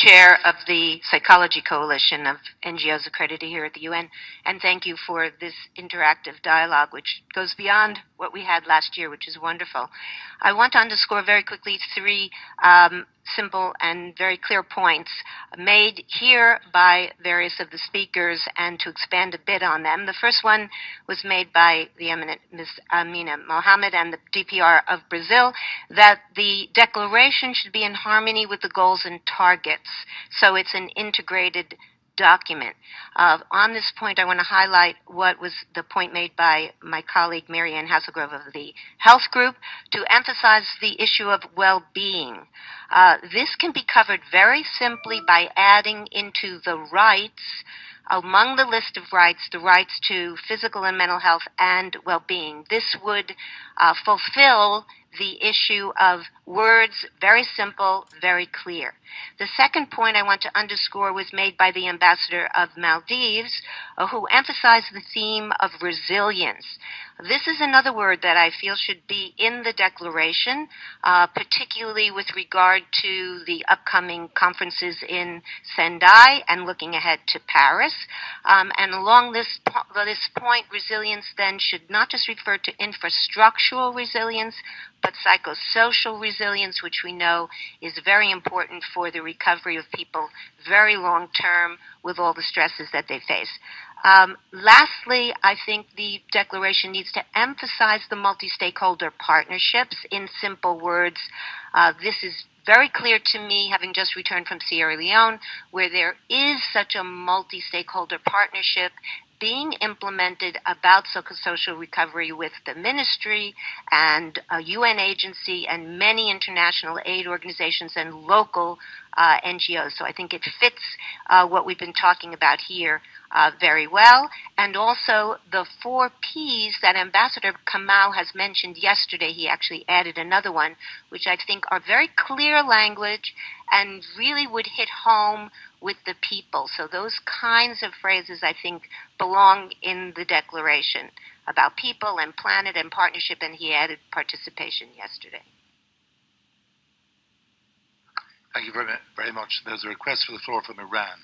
chair of the Psychology Coalition of NGOs accredited here at the UN, and thank you for this interactive dialogue, which goes beyond what we had last year, which is wonderful. I want to underscore very quickly three simple and very clear points made here by various of the speakers, and to expand a bit on them. The first one was made by the eminent Ms. Amina Mohammed and the DPR of Brazil, that the declaration should be in harmony with the goals and targets, so it's an integrated document. On this point, I want to highlight what was the point made by my colleague Marianne Hasselgrove of the Health Group to emphasize the issue of well-being. This can be covered very simply by adding into the rights, among the list of rights, the rights to physical and mental health and well-being. This would fulfill the issue of words, very simple, very clear. The second point I want to underscore was made by the ambassador of Maldives, who emphasized the theme of resilience. This is another word that I feel should be in the declaration, particularly with regard to the upcoming conferences in Sendai and looking ahead to Paris. And along this point, resilience then should not just refer to infrastructural resilience, but psychosocial resilience, which we know is very important for the recovery of people very long term with all the stresses that they face. Lastly, I think the declaration needs to emphasize the multi-stakeholder partnerships in simple words. This is very clear to me, having just returned from Sierra Leone, where there is such a multi-stakeholder partnership being implemented about psychosocial recovery with the ministry and a UN agency and many international aid organizations and local NGOs. So I think it fits what we've been talking about here very well. And also the 4 Ps that Ambassador Kamau has mentioned yesterday, he actually added another one, which I think are very clear language and really would hit home with the people. So those kinds of phrases, I think, belong in the declaration about people and planet and partnership, and he added participation yesterday. Thank you very much. There's a request for the floor from Iran.